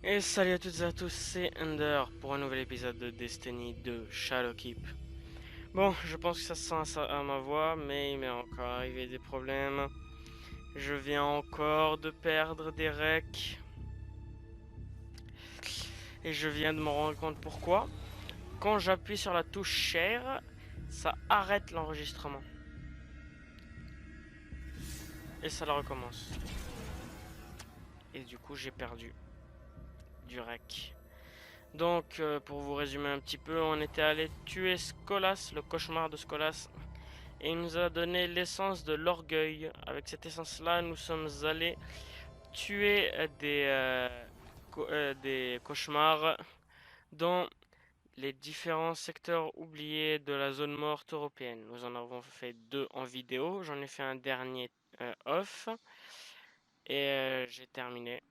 Et salut à toutes et à tous, c'est Ender pour un nouvel épisode de Destiny 2 Shadowkeep. Bon, je pense que ça se sent à ma voix, mais il m'est encore arrivé des problèmes. Je viens encore de perdre des recs. Et je viens de me rendre compte pourquoi. Quand j'appuie sur la touche share, ça arrête l'enregistrement. Et ça le recommence. Et du coup, j'ai perdu du rec. Donc, pour vous résumer un petit peu, on était allé tuer Skolas, le cauchemar de Skolas, et il nous a donné l'essence de l'orgueil. Avec cette essence-là, nous sommes allés tuer des cauchemars dans les différents secteurs oubliés de la zone morte européenne. Nous en avons fait deux en vidéo, j'en ai fait un dernier off, et j'ai terminé.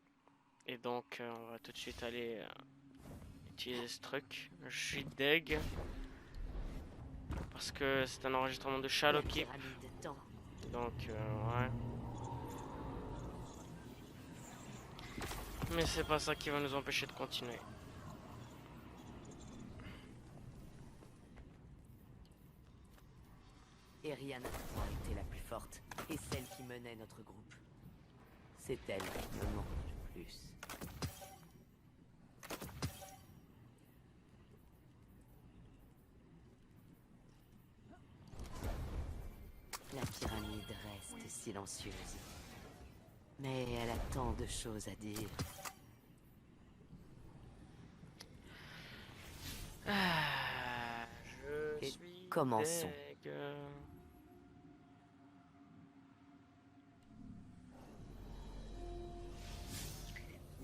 Et donc, on va tout de suite aller utiliser ce truc. Je suis deg. Parce que c'est un enregistrement de La Shadowkeep. pyramide tend. Donc, ouais. Mais c'est pas ça qui va nous empêcher de continuer. Eriana a été la plus forte et celle qui menait notre groupe. C'est elle qui me manque le plus. La pyramide reste silencieuse. Mais elle a tant de choses à dire. Je Et suis commençons. deg.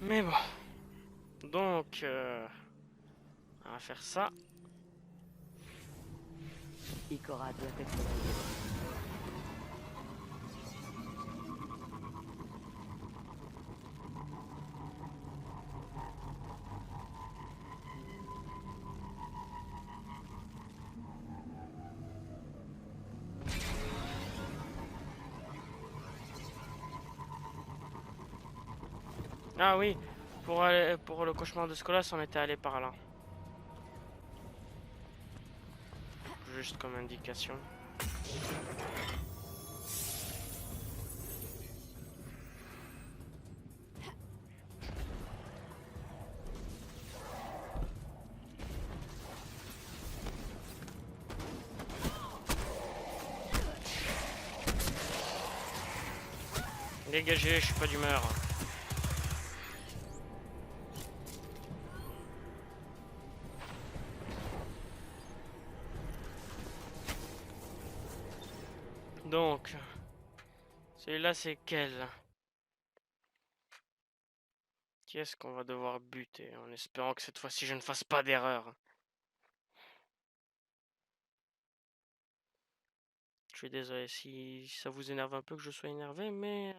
Mais bon. Donc, on va faire ça. Ikora doit être là. Ah oui, pour le cauchemar de Skolas, on était allé par là. Juste comme indication. Dégagez, je suis pas d'humeur. Donc, celui-là c'est quel? Qui est-ce qu'on va devoir buter? En espérant que cette fois-ci je ne fasse pas d'erreur. Je suis désolé si ça vous énerve un peu que je sois énervé, mais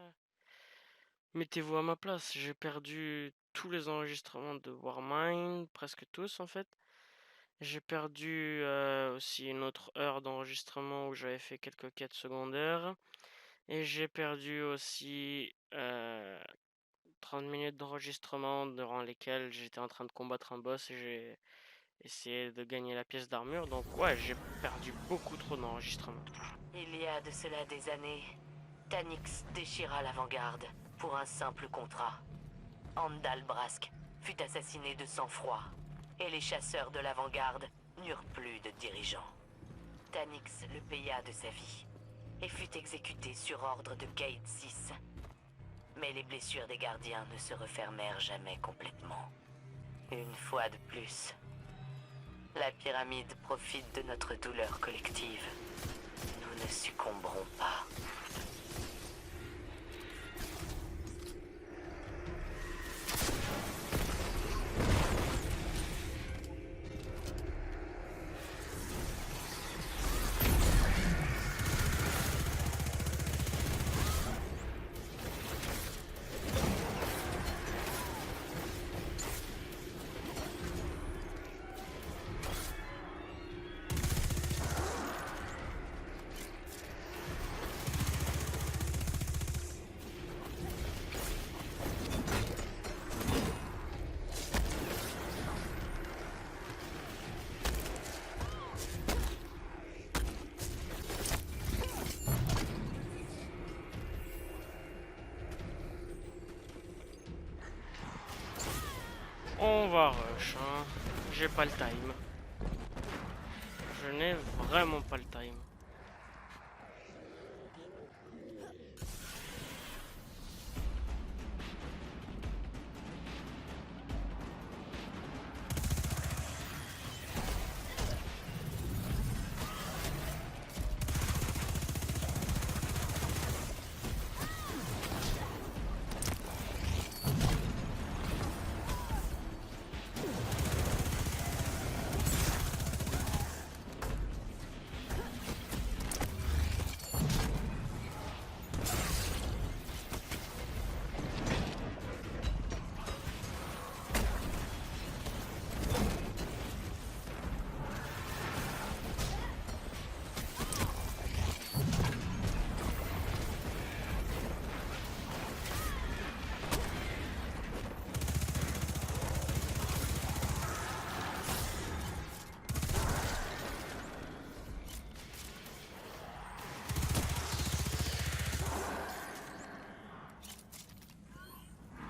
mettez-vous à ma place. J'ai perdu tous les enregistrements de Warmind, presque tous en fait. J'ai perdu aussi une autre heure d'enregistrement où j'avais fait quelques quêtes secondaires. Et j'ai perdu aussi 30 minutes d'enregistrement durant lesquelles j'étais en train de combattre un boss et j'ai essayé de gagner la pièce d'armure. Donc ouais, j'ai perdu beaucoup trop d'enregistrement. Il y a de cela des années, Tanix déchira l'avant-garde pour un simple contrat. Andal Brask fut assassiné de sang-froid, et les chasseurs de l'avant-garde n'eurent plus de dirigeants. Tanix le paya de sa vie, et fut exécuté sur ordre de Gate 6. Mais les blessures des gardiens ne se refermèrent jamais complètement. Une fois de plus, la pyramide profite de notre douleur collective. Nous ne succomberons pas. On va rush, hein. J'ai pas le time. Je n'ai vraiment pas le time.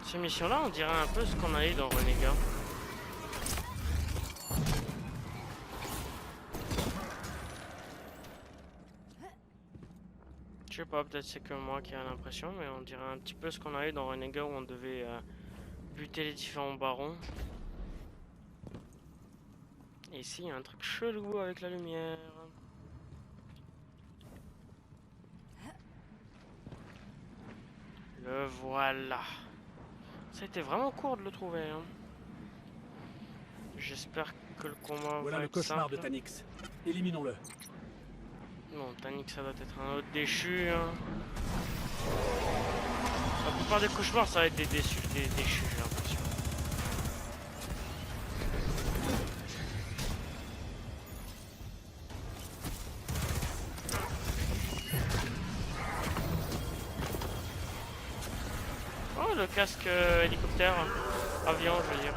Ces missions-là, on dirait un peu ce qu'on a eu dans Renega. Je sais pas, peut-être c'est que moi qui ai l'impression, mais on dirait un petit peu ce qu'on a eu dans Renega où on devait buter les différents barons. Et ici, il y a un truc chelou avec la lumière. Le voilà. Ça a été vraiment court de le trouver. Hein. J'espère que le combat Voilà va le être cauchemar simple. de Tanix. Éliminons-le. Non, Tanix, ça doit être un autre déchu. Hein. La plupart des cauchemars, ça va être des déchus, j'ai l'impression. Oh, le casque hélicoptère, avion, je veux dire.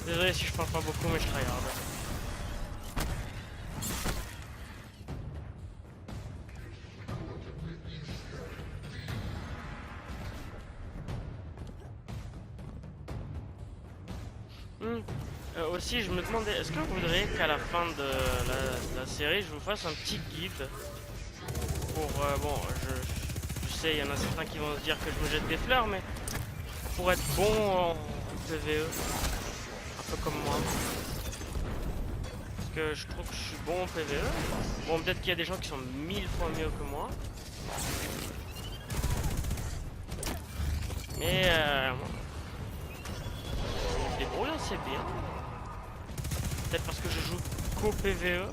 Désolé si je parle pas beaucoup, mais je tryhard. Aussi, je me demandais, est-ce que vous voudriez qu'à la fin de la série, je vous fasse un petit guide pour... bon, je sais, il y en a certains qui vont se dire que je me jette des fleurs, mais pour être bon en PvE, un peu comme moi. Parce que je trouve que je suis bon en PvE. Bon, peut-être qu'il y a des gens qui sont 1000 fois mieux que moi. Mais je me débrouille assez bien. Peut-être parce que je joue qu'au PvE.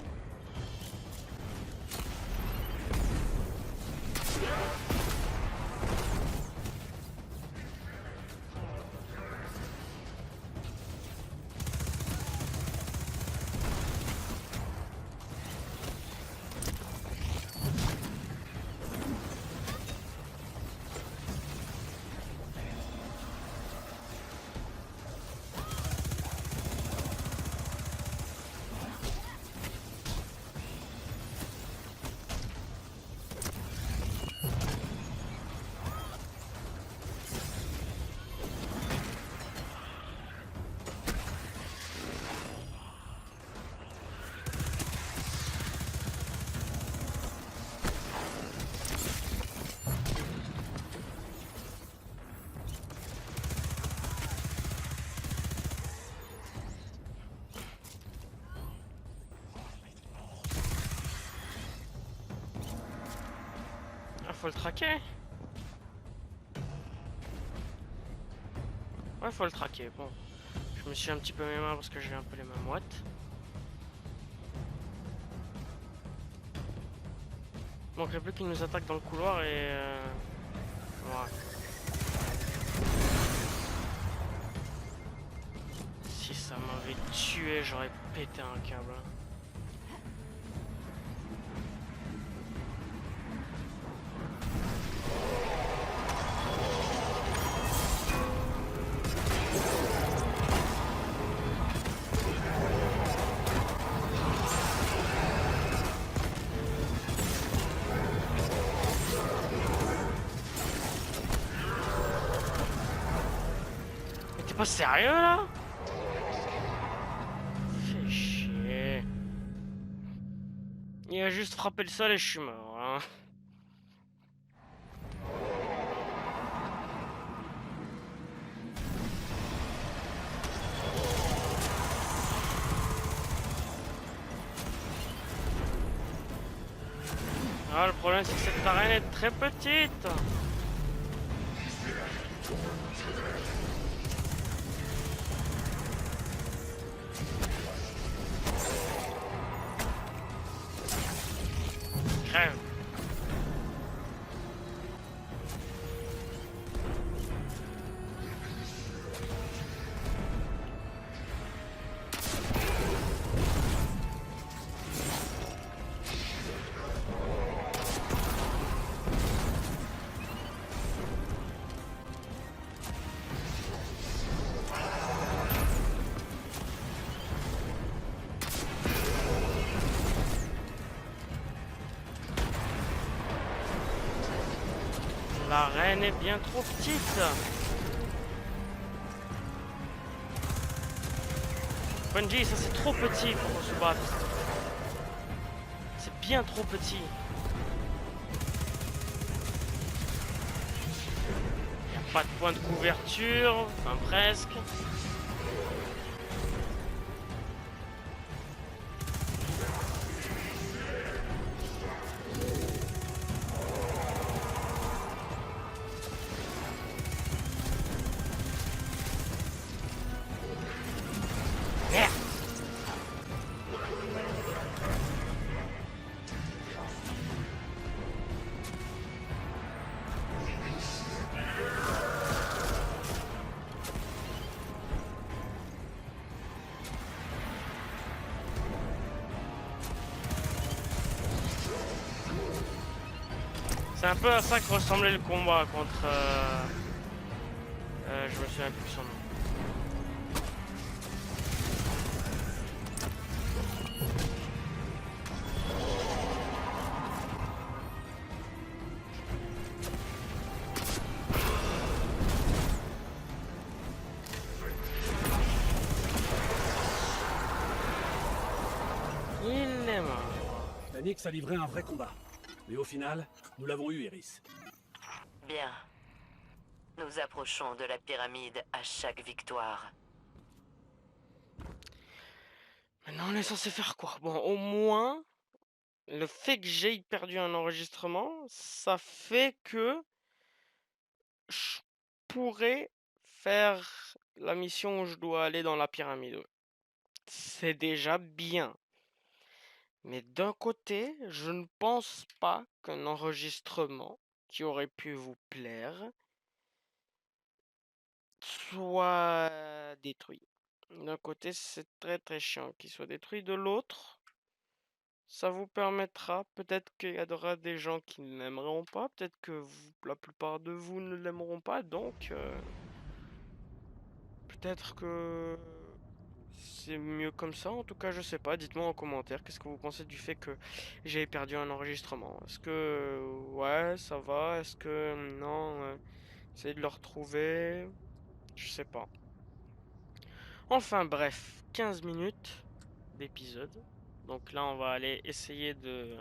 faut le traquer. Ouais, faut le traquer. Bon, je me suis un petit peu mes mains parce que j'ai un peu les mains moites. Il manquerait plus qu'il nous attaque dans le couloir et... Voilà. Si ça m'avait tué, j'aurais pété un câble. Mais t'es pas sérieux là? Fais chier. Il a juste frappé le sol et je suis mort. Hein. Ah, le problème c'est que cette arène est très petite. Crève. L'arène est bien trop petite. Bungie, ça c'est trop petit pour se battre. C'est bien trop petit. Y a pas de point de couverture, enfin presque. Merde. C'est un peu à ça que ressemblait le combat contre... je me souviens plus de son nom. Il est mort. Tanix a livré un vrai combat. Mais au final, nous l'avons eu, Iris. Bien. Nous approchons de la pyramide à chaque victoire. Maintenant, on est censé faire quoi? Bon, au moins, le fait que j'ai perdu un enregistrement, ça fait que je pourrais faire la mission où je dois aller dans la pyramide. C'est déjà bien. Mais d'un côté, je ne pense pas qu'un enregistrement qui aurait pu vous plaire soit détruit. D'un côté, c'est très très chiant qu'il soit détruit. De l'autre, ça vous permettra, peut-être qu'il y aura des gens qui ne l'aimeront pas, peut-être que la plupart de vous ne l'aimeront pas, donc peut-être que c'est mieux comme ça. En tout cas, je sais pas, dites-moi en commentaire, qu'est-ce que vous pensez du fait que j'ai perdu un enregistrement? Est-ce que ouais, ça va? Est-ce que non, essayez de le retrouver? Je sais pas. Enfin bref, 15 minutes d'épisode. Donc là, on va aller essayer de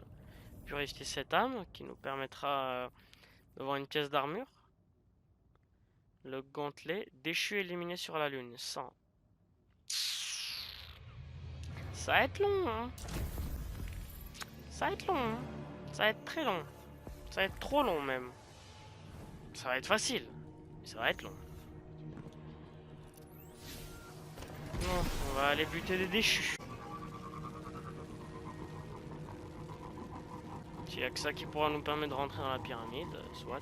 purifier cette âme qui nous permettra d'avoir une pièce d'armure. Le gantelet, déchu éliminé sur la lune, 100. Ça va être long, hein. Ça va être long, hein. Ça va être très long. Ça va être trop long même. Ça va être facile, mais ça va être long. Non, on va aller buter des déchus. S'il n'y a que ça qui pourra nous permettre de rentrer dans la pyramide, soit.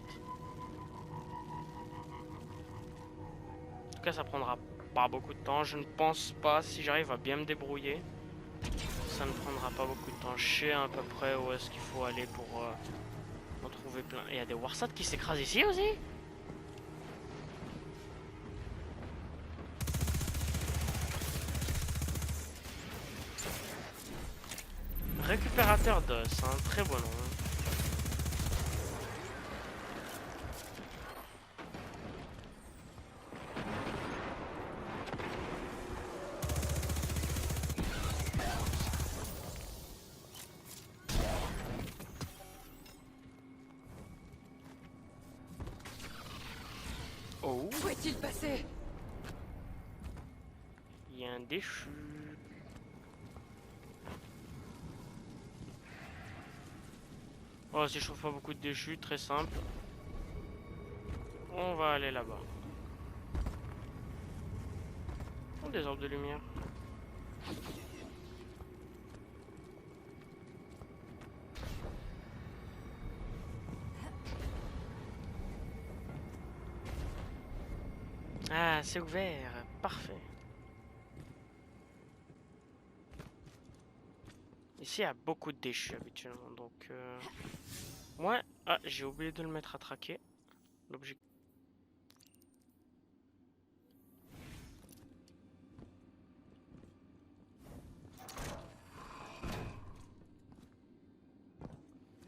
En tout cas, ça prendra pas beaucoup de temps. Je ne pense pas, si j'arrive à bien me débrouiller, ça ne prendra pas beaucoup de temps. Je sais à peu près où est-ce qu'il faut aller pour en trouver plein. Il y a des Warsats qui s'écrasent ici aussi. Récupérateur d'os, un très bon nom. Oh, Où est-il passé? il y a un déchu. Oh, si je trouve pas beaucoup de déchus, très simple. On va aller là-bas. Oh, des orbes de lumière. Ah, c'est ouvert. Parfait. Ici, il y a beaucoup de déchus habituellement, donc... Ouais. Ah, j'ai oublié de le mettre à traquer. L'objectif.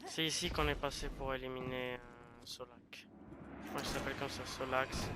C'est ici qu'on est passé pour éliminer Solak. Je crois qu'il s'appelle comme ça, Solax.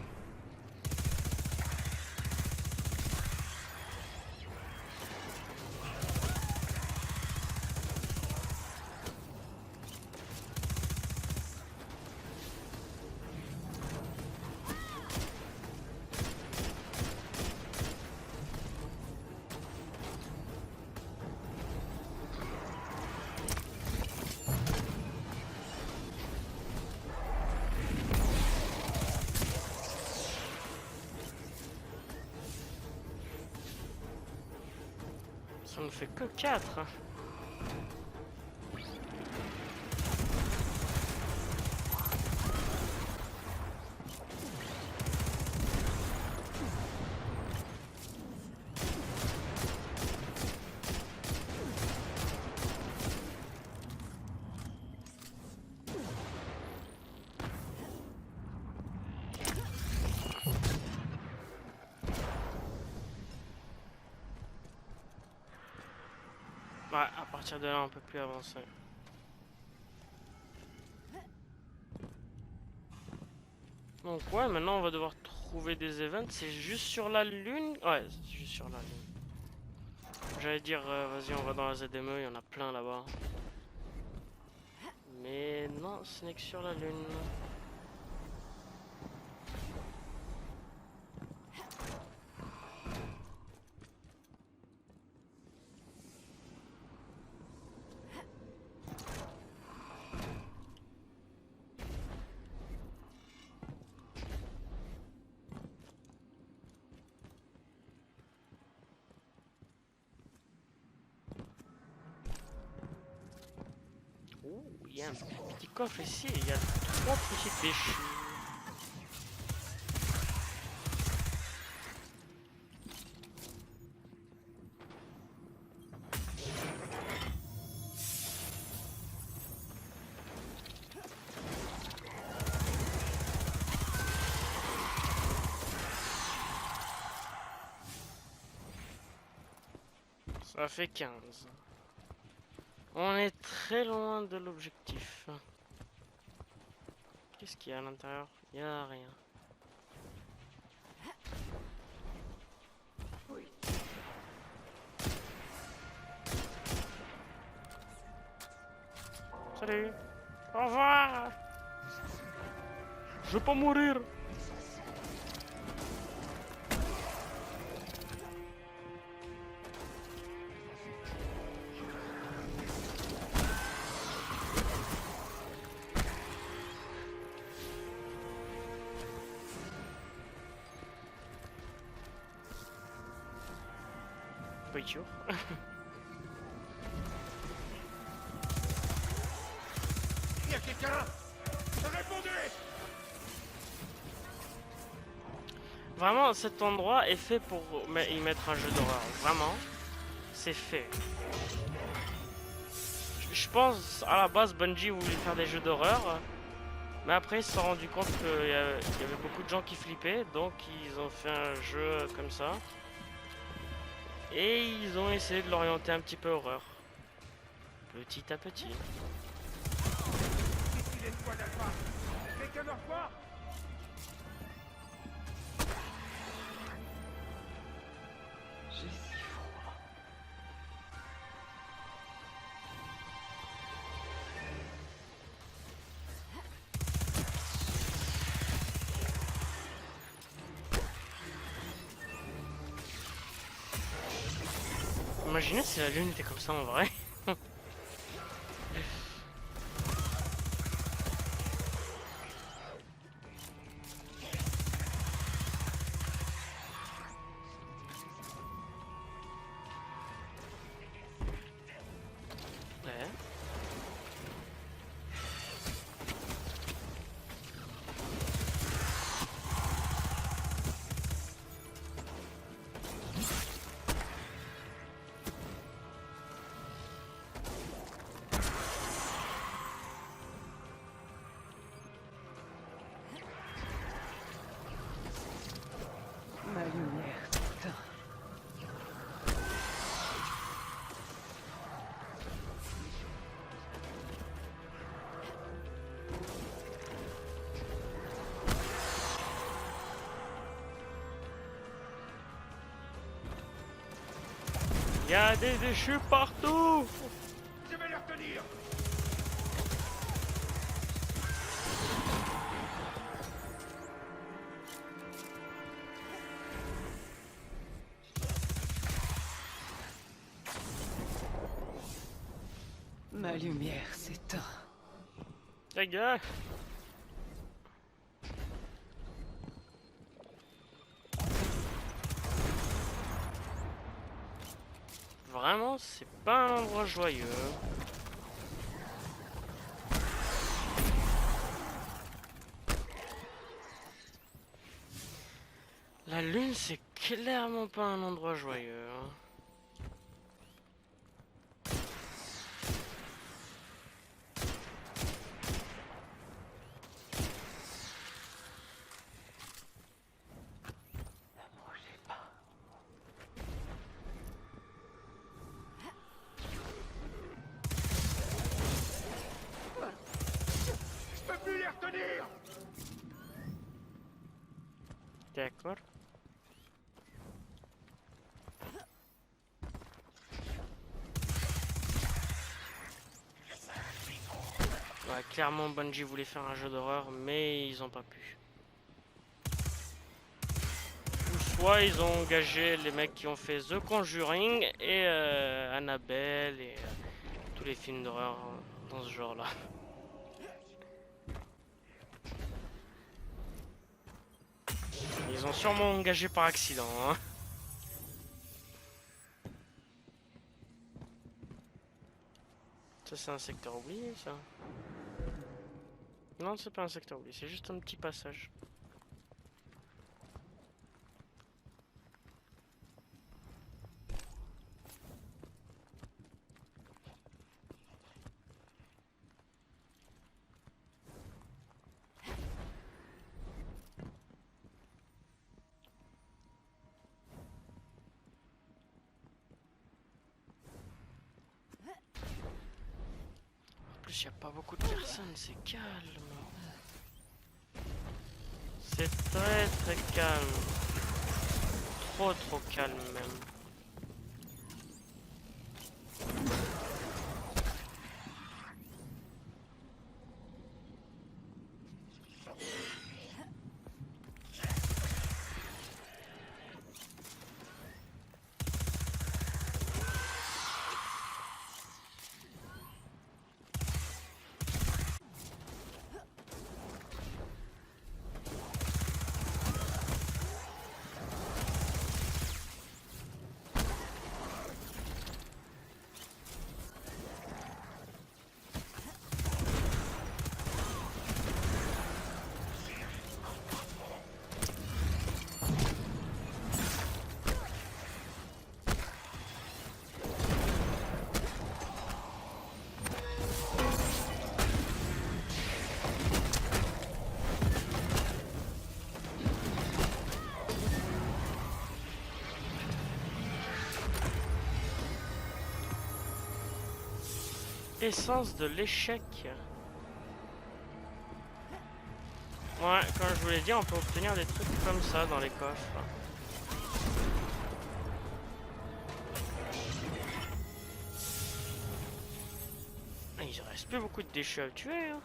Ça ne fait que 4. Ouais, à partir de là, on peut plus avancer. Donc ouais, maintenant on va devoir trouver des events. C'est juste sur la lune. Ouais, c'est juste sur la lune. J'allais dire, vas-y, on va dans la ZME, il y en a plein là-bas. Mais non, ce n'est que sur la lune. Oh, il y a un petit coffre ici, il y a 3 petits déchus. Ça fait 15. On est très loin de l'objectif. Qu'est-ce qu'il y a à l'intérieur? Il n'y a rien. Oui. Salut. Au revoir. Je veux pas mourir. voiture. Y a quelqu'un? Répondez! Vraiment, cet endroit est fait pour y mettre un jeu d'horreur. Vraiment, c'est fait. Je pense, à la base, Bungie voulait faire des jeux d'horreur. Mais après, ils se sont rendus compte qu'il y avait beaucoup de gens qui flippaient. Donc, ils ont fait un jeu comme ça. Et ils ont essayé de l'orienter un petit peu horreur. Petit à petit. Qu'est-ce qu'il est de quoi d'Alpha? Quelqu'un me revoit? J'ai si froid. Imaginez si la lune était comme ça en vrai. Ouais. Ma lumière s'éteint. Il y a des déchets partout. Je vais les retenir! Ma lumière s'éteint. Les gars. Vraiment, c'est pas un endroit joyeux. La lune, c'est clairement pas un endroit joyeux. Bougez pas. Je peux plus les retenir! D'accord. Ouais, clairement Bungie voulait faire un jeu d'horreur, mais ils ont pas pu. Ou soit ils ont engagé les mecs qui ont fait The Conjuring et Annabelle et tous les films d'horreur dans ce genre-là. Ils ont sûrement engagé par accident, hein. Ça c'est un secteur oublié ça. Non, c'est pas un secteur oublié, c'est juste un petit passage. En plus, il n'y a pas beaucoup de personnes, c'est calme. C'est très très calme. Trop calme même. Essence de l'échec. Ouais, comme je vous l'ai dit, on peut obtenir des trucs comme ça dans les coffres. Il reste plus beaucoup de déchets à tuer. Hein.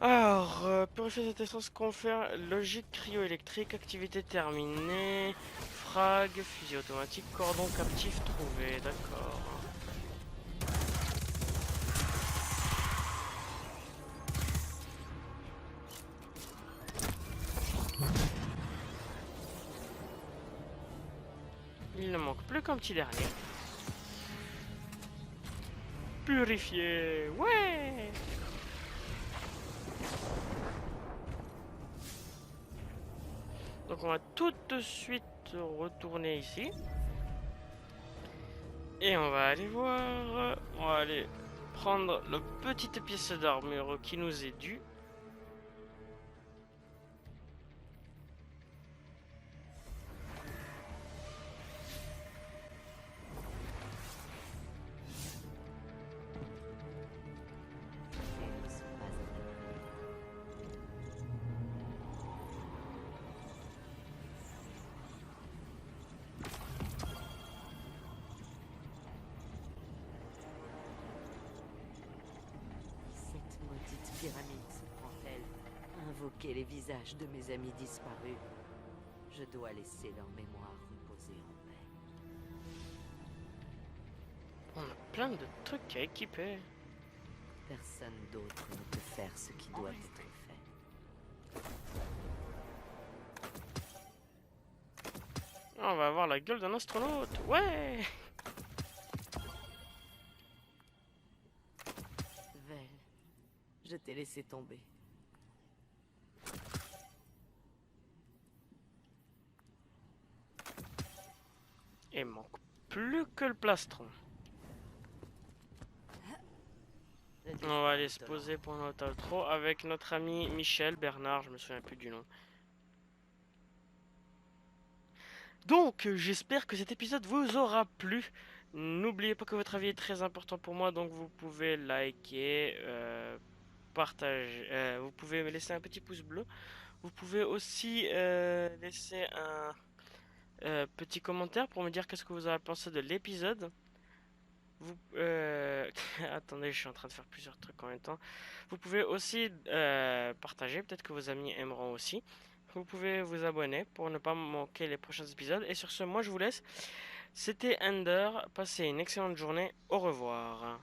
Alors, purifier cette essence confère logique cryo-électrique, activité terminée, frag, fusil automatique, cordon captif trouvé, d'accord. Il ne manque plus qu'un petit dernier. Purifier, ouais! Donc on va tout de suite retourner ici. Et on va aller voir... On va aller prendre la petite pièce d'armure qui nous est due. Cette maudite pyramide se prend-elle à invoquer les visages de mes amis disparus? Je dois laisser leur mémoire reposer en paix. On a plein de trucs à équiper. Personne d'autre ne peut faire ce qui doit être fait. On va avoir la gueule d'un astronaute, ouais! Vel, je t'ai laissé tomber. Il manque plus que le plastron. On va aller se poser pour notre outro avec notre ami Michel, Bernard, je me souviens plus du nom. Donc, j'espère que cet épisode vous aura plu. N'oubliez pas que votre avis est très important pour moi, donc vous pouvez liker, partager, vous pouvez me laisser un petit pouce bleu. Vous pouvez aussi laisser un petit commentaire pour me dire qu'est-ce que vous avez pensé de l'épisode. Vous, attendez, je suis en train de faire plusieurs trucs en même temps. Vous pouvez aussi partager, peut-être que vos amis aimeront aussi. Vous pouvez vous abonner pour ne pas manquer les prochains épisodes. Et sur ce, moi je vous laisse. C'était Ender. Passez une excellente journée. Au revoir.